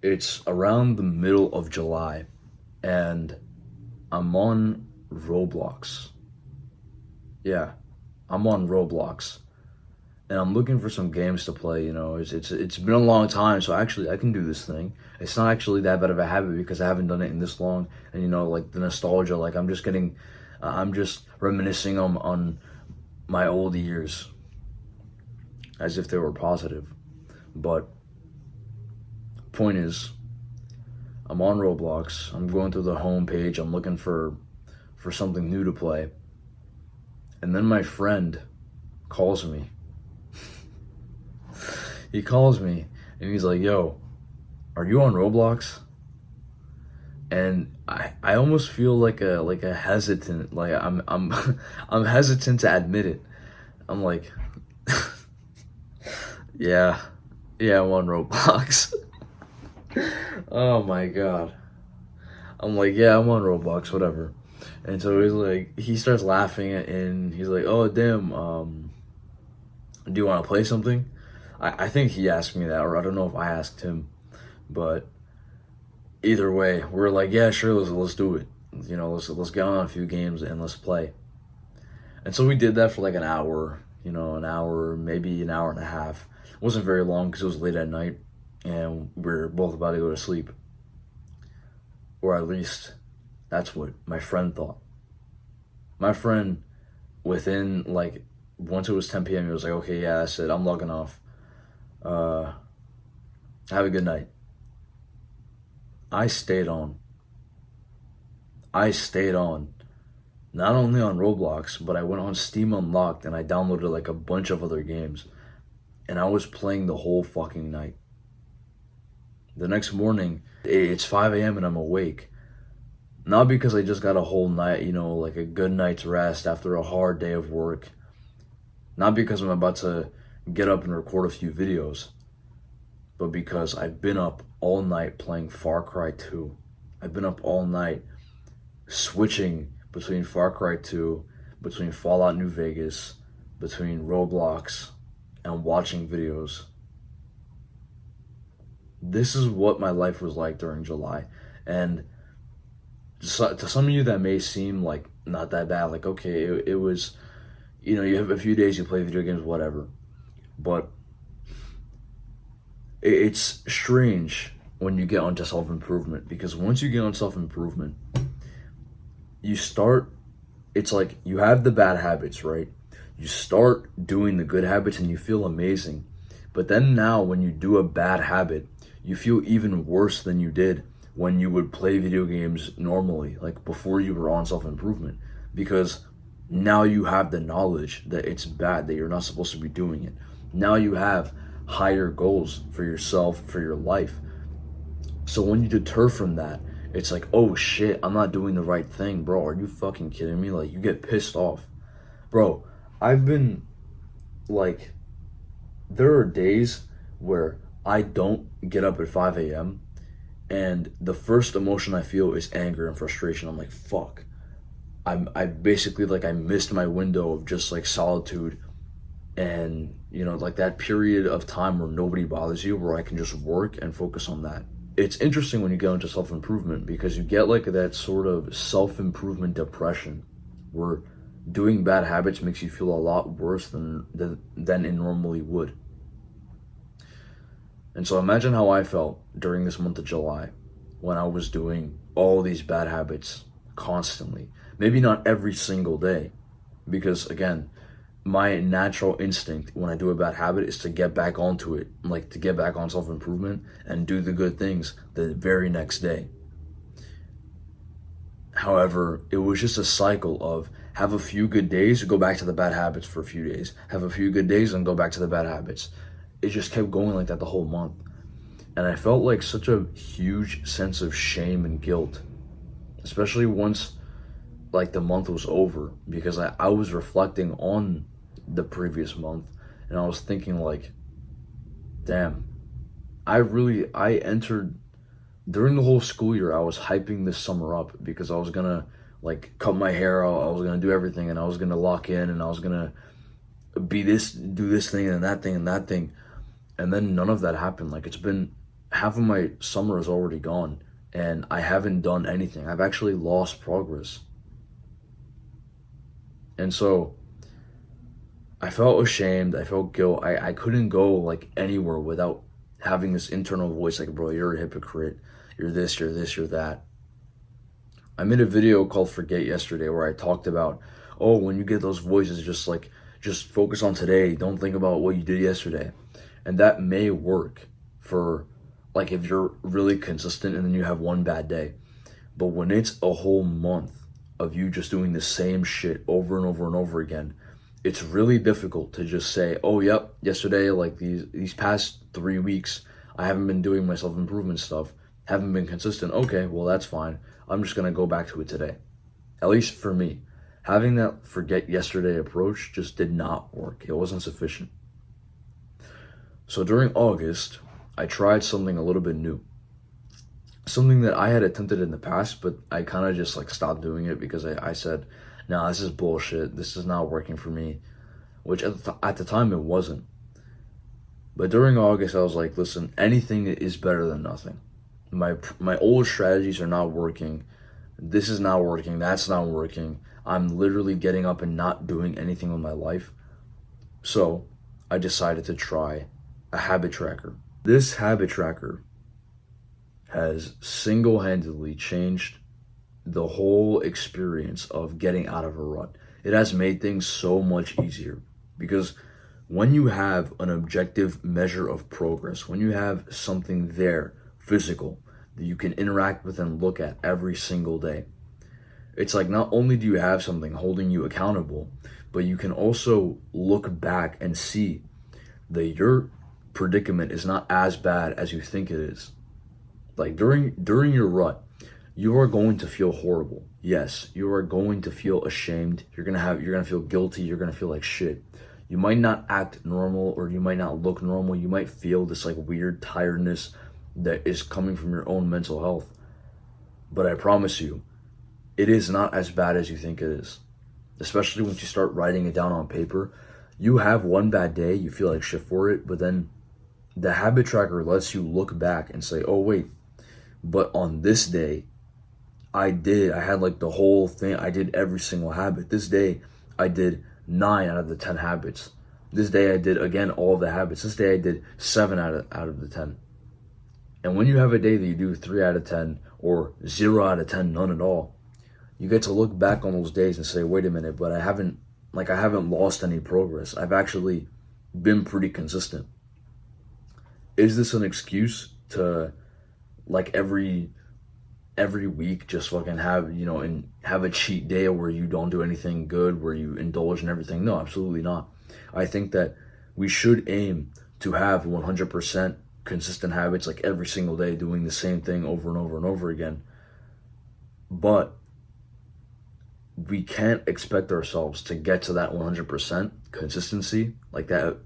It's around the middle of July, and I'm on Roblox. Yeah, I'm on Roblox, and I'm looking for some games to play. It's been a long time, so actually I can do this thing. It's not actually that bad of a habit because I haven't done it in this long, and like the nostalgia, like I'm just reminiscing on my old years as if they were positive. But point is, I'm on Roblox. I'm going through the home page. I'm looking for something new to play, and then my friend calls me. He calls me and he's like, "Yo, are you on Roblox?" And I almost feel like a hesitant, like I'm I'm hesitant to admit it. I'm like, yeah, yeah, I'm on Roblox. Oh my god. I'm like, yeah, I'm on Roblox, whatever. And so he starts laughing and he's like, oh damn, do you want to play something? I think he asked me that, or I don't know if I asked him, but either way, we're like, yeah, sure, let's do it. Let's get on a few games and let's play. And so we did that for like an hour, an hour, maybe an hour and a half. It wasn't very long because it was late at night, and we're both about to go to sleep, or at least that's what my friend thought. My friend, within like once it was 10 p.m., he was like, okay, yeah, that's it. I'm logging off. Uh, have a good night. I stayed on. I stayed on. Not only on Roblox, but I went on Steam Unlocked and I downloaded like a bunch of other games. And I was playing the whole fucking night. The next morning, it's 5 a.m. and I'm awake. Not because I just got a whole night, like a good night's rest after a hard day of work. Not because I'm about to get up and record a few videos, but because I've been up all night playing Far Cry 2. I've been up all night switching between Far Cry 2, between Fallout New Vegas, between Roblox, and watching videos. This is what my life was like during July. And to some of you, that may seem like not that bad. Like, okay, it was, you have a few days, you play video games, whatever. But it's strange when you get onto self improvement because once you get on self improvement, you start, it's like you have the bad habits, right? You start doing the good habits and you feel amazing. But then now, when you do a bad habit, you feel even worse than you did when you would play video games normally, like before you were on self improvement, because now you have the knowledge that it's bad, that you're not supposed to be doing it. Now you have higher goals for yourself, for your life. So when you deter from that, it's like, oh shit, I'm not doing the right thing, bro. Are you fucking kidding me? Like, you get pissed off. Bro, I've been like, there are days where I don't get up at 5 a.m. and the first emotion I feel is anger and frustration. I'm like, fuck. I basically, like, I missed my window of just like solitude and like that period of time where nobody bothers you, where I can just work and focus on that. It's interesting when you go into self-improvement because you get like that sort of self-improvement depression where doing bad habits makes you feel a lot worse than it normally would. And so imagine how I felt during this month of July when I was doing all these bad habits constantly. Maybe not every single day, because again, my natural instinct when I do a bad habit is to get back onto it, like to get back on self improvement and do the good things the very next day. However, it was just a cycle of have a few good days, go back to the bad habits for a few days, have a few good days, and go back to the bad habits. It just kept going like that the whole month. And I felt like such a huge sense of shame and guilt, especially once like the month was over, because I was reflecting on the previous month and I was thinking like, damn, I entered during the whole school year. I was hyping this summer up because I was gonna like cut my hair out, I was gonna do everything, and I was gonna lock in, and I was gonna be this, do this thing and that thing and that thing. And then none of that happened. Like, it's been half of my summer is already gone and I haven't done anything. I've actually lost progress. And so I felt ashamed. I felt guilt. I couldn't go like anywhere without having this internal voice like, bro, you're a hypocrite. You're this, you're this, you're that. I made a video called Forget Yesterday where I talked about, oh, when you get those voices, just focus on today. Don't think about what you did yesterday. And that may work for like if you're really consistent and then you have one bad day. But when it's a whole month of you just doing the same shit over and over and over again, it's really difficult to just say, oh, yep, yesterday, like these past 3 weeks, I haven't been doing my self improvement stuff, haven't been consistent. Okay, well, that's fine. I'm just gonna go back to it today. At least for me, having that forget yesterday approach just did not work. It wasn't sufficient. So during August, I tried something a little bit new. Something that I had attempted in the past, but I kind of just like stopped doing it because I said, nah, this is bullshit. This is not working for me, which at the time it wasn't. But during August, I was like, listen, anything is better than nothing. My old strategies are not working. This is not working. That's not working. I'm literally getting up and not doing anything with my life. So I decided to try a habit tracker. This habit tracker has single-handedly changed the whole experience of getting out of a rut. It has made things so much easier because when you have an objective measure of progress, when you have something there, physical, that you can interact with and look at every single day, it's like not only do you have something holding you accountable, but you can also look back and see that your predicament is not as bad as you think it is. Like during your rut, you are going to feel horrible. Yes, you are going to feel ashamed. You're gonna feel guilty. You're gonna feel like shit. You might not act normal or you might not look normal. You might feel this like weird tiredness that is coming from your own mental health. But I promise you, it is not as bad as you think it is. Especially once you start writing it down on paper. You have one bad day, you feel like shit for it, but then the habit tracker lets you look back and say, oh wait, but on this day, I had like the whole thing. I did every single habit. This day, I did 9 out of the 10 habits. This day, I did, again, all of the habits. This day, I did 7 out of the 10. And when you have a day that you do 3 out of 10 or 0 out of 10, none at all, you get to look back on those days and say, wait a minute, but I haven't lost any progress. I've actually been pretty consistent. Is this an excuse to like every week just fucking have, and have a cheat day where you don't do anything good, where you indulge in everything? No, absolutely not. I think that we should aim to have 100% consistent habits, like every single day doing the same thing over and over and over again. But we can't expect ourselves to get to that 100% consistency like that,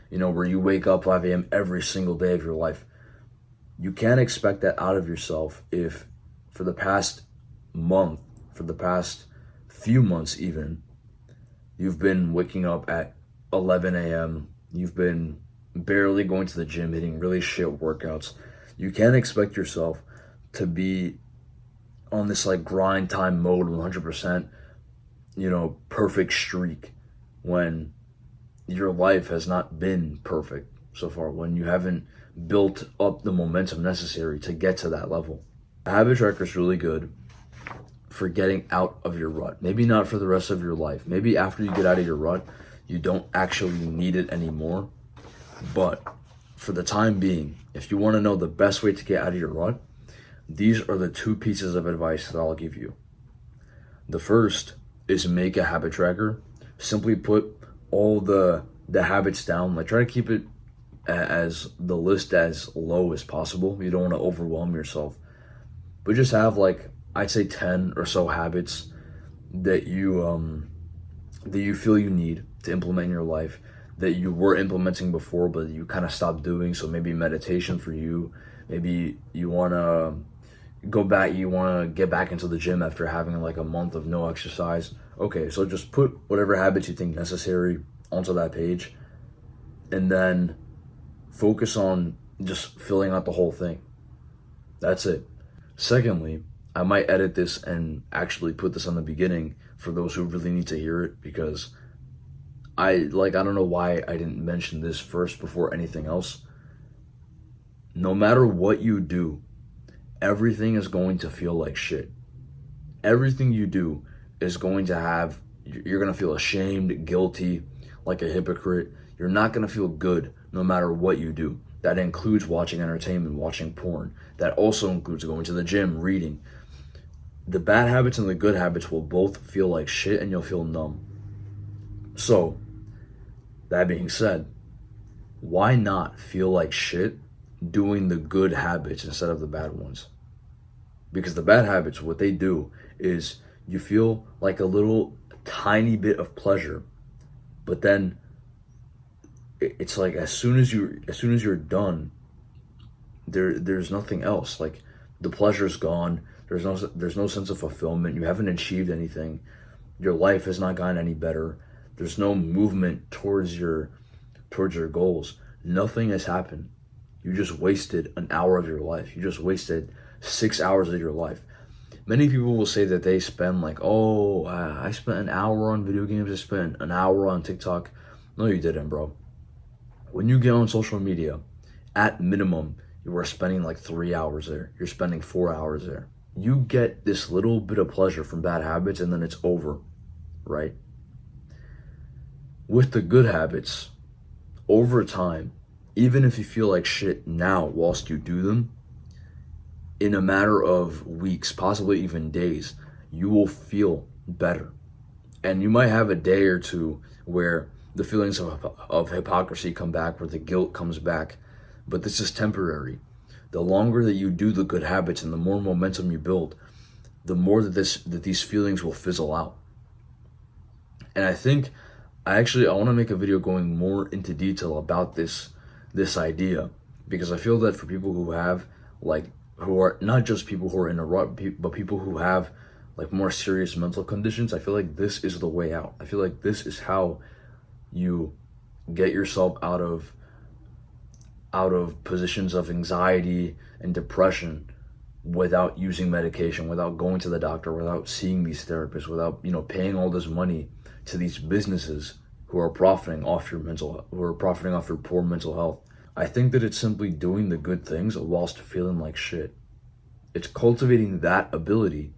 where you wake up 5 a.m. every single day of your life. You can't expect that out of yourself if for the past month, for the past few months even, you've been waking up at 11 a.m., you've been barely going to the gym, hitting really shit workouts. You can't expect yourself to be on this like grind time mode 100%, perfect streak when your life has not been perfect so far, when you haven't built up the momentum necessary to get to that level. A habit tracker is really good for getting out of your rut. Maybe not for the rest of your life. Maybe after you get out of your rut, you don't actually need it anymore. But for the time being, if you want to know the best way to get out of your rut, these are the 2 pieces of advice that I'll give you. The first is make a habit tracker. Simply put all the habits down. Like try to keep it as the list as low as possible. You don't want to overwhelm yourself. But just have like, I'd say 10 or so habits that you feel you need to implement in your life, that you were implementing before but you kind of stopped doing. So maybe meditation for you. Maybe you want to get back into the gym after having like a month of no exercise. Okay, so just put whatever habits you think necessary onto that page and then focus on just filling out the whole thing. That's it. Secondly, I might edit this and actually put this on the beginning for those who really need to hear it, because I don't know why I didn't mention this first before anything else. No matter what you do, everything is going to feel like shit. Everything you do is going to have, you're going to feel ashamed, guilty, like a hypocrite. You're not going to feel good no matter what you do. That includes watching entertainment, watching porn. That also includes going to the gym, reading. The bad habits and the good habits will both feel like shit, and you'll feel numb. So, that being said, why not feel like shit doing the good habits instead of the bad ones? Because the bad habits, what they do is you feel like a little tiny bit of pleasure, but then it's like as soon as you're done, there's nothing else. Like, the pleasure's gone. There's no sense of fulfillment. You haven't achieved anything. Your life has not gotten any better. There's no movement towards your goals. Nothing has happened. You just wasted an hour of your life. You just wasted 6 hours of your life. Many people will say that they spend like, oh, I spent an hour on video games. I spent an hour on TikTok. No, you didn't, bro. When you get on social media, at minimum, you are spending like 3 hours there. You're spending 4 hours there. You get this little bit of pleasure from bad habits, and then it's over, right? With the good habits, over time, even if you feel like shit now whilst you do them, in a matter of weeks, possibly even days, you will feel better. And you might have a day or two where the feelings of hypocrisy come back, where the guilt comes back, but this is temporary. The longer that you do the good habits and the more momentum you build, the more that these feelings will fizzle out. And I think I want to make a video going more into detail about this idea, because I feel that for people who have who are not just people who are in a rut, but people who have like more serious mental conditions, I feel like this is the way out. I feel like this is how you get yourself out of positions of anxiety and depression without using medication, without going to the doctor, without seeing these therapists, without paying all this money to these businesses who are profiting off your poor mental health. I think that it's simply doing the good things whilst feeling like shit. It's cultivating that ability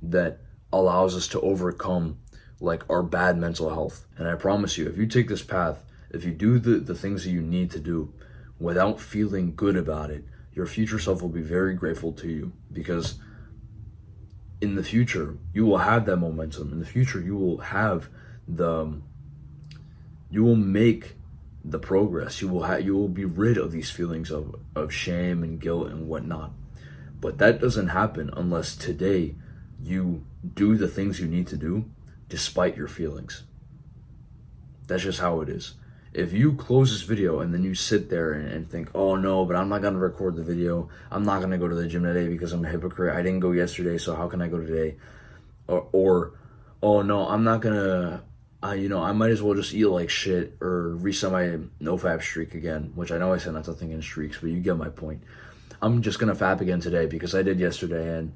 that allows us to overcome like our bad mental health. And I promise you, if you take this path, if you do the things that you need to do without feeling good about it, your future self will be very grateful to you, because in the future you will have that momentum. In the future you will make the progress. You will be rid of these feelings of shame and guilt and whatnot. But that doesn't happen unless today you do the things you need to do despite your feelings. That's just how it is. If you close this video and then you sit there and think, oh no, but I'm not going to record the video. I'm not going to go to the gym today because I'm a hypocrite. I didn't go yesterday, so how can I go today? Or oh no, I'm not going to, I might as well just eat like shit or reset my no-fap streak again, which I know I said not to think in streaks, but you get my point. I'm just going to fap again today because I did yesterday, and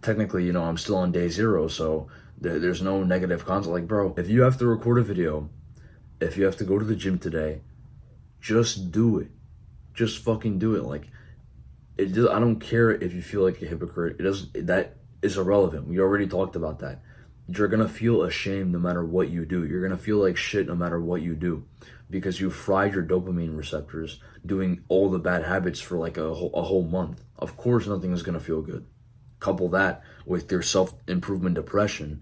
technically, I'm still on day 0, so there's no negative content. Like, bro, if you have to record a video, if you have to go to the gym today, just do it. Just fucking do it. Like, I don't care if you feel like a hypocrite. That is irrelevant. We already talked about that. You're gonna feel ashamed no matter what you do. You're gonna feel like shit no matter what you do, because you fried your dopamine receptors doing all the bad habits for like a whole month. Of course, nothing is gonna feel good. Couple that with your self-improvement depression,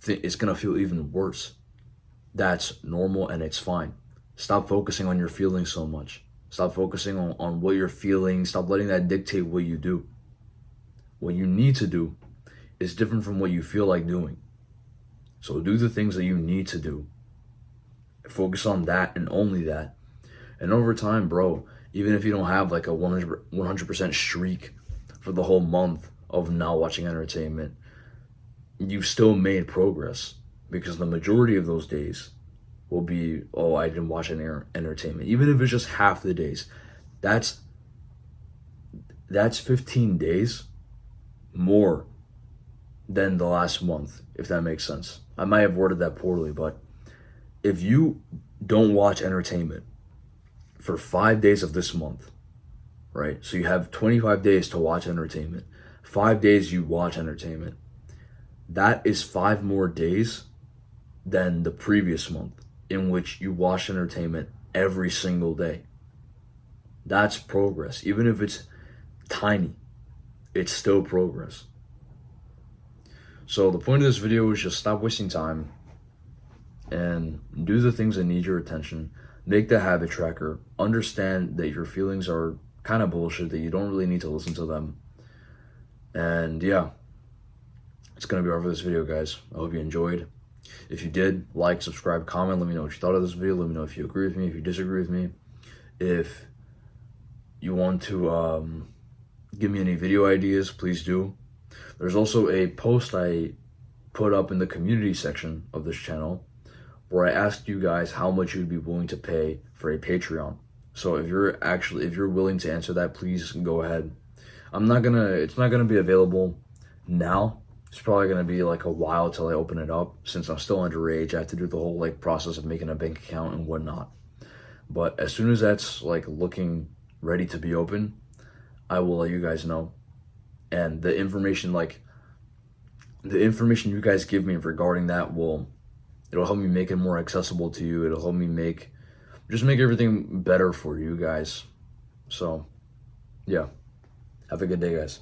it's gonna feel even worse. That's normal and it's fine. Stop focusing on your feelings so much. Stop focusing on what you're feeling. Stop letting that dictate what you do. What you need to do is different from what you feel like doing. So do the things that you need to do. Focus on that and only that. And over time, bro, even if you don't have like a 100% streak for the whole month of not watching entertainment, you've still made progress, because the majority of those days will be, oh, I didn't watch any entertainment. Even if it's just half the days, that's that's 15 days more than the last month, if that makes sense. I might have worded that poorly, but if you don't watch entertainment for 5 days of this month, right? So you have 25 days to watch entertainment. 5 days you watch entertainment. That is 5 more days than the previous month in which you watch entertainment every single day. That's progress. Even if it's tiny, it's still progress. So the point of this video is just stop wasting time and do the things that need your attention. Make the habit tracker. Understand that your feelings are kind of bullshit, that you don't really need to listen to them. And yeah, it's going to be all for this video, guys. I hope you enjoyed. If you did, like, subscribe, comment. Let me know what you thought of this video. Let me know if you agree with me, if you disagree with me. If you want to give me any video ideas, please do. There's also a post I put up in the community section of this channel where I asked you guys how much you'd be willing to pay for a Patreon. So if you're willing to answer that, please go ahead. It's not gonna be available now. It's probably gonna be like a while till I open it up, since I'm still underage. I have to do the whole like process of making a bank account and whatnot. But as soon as that's like looking ready to be open, I will let you guys know. And the information you guys give me regarding that it'll help me make it more accessible to you. It'll help me make everything better for you guys. So yeah, have a good day, guys.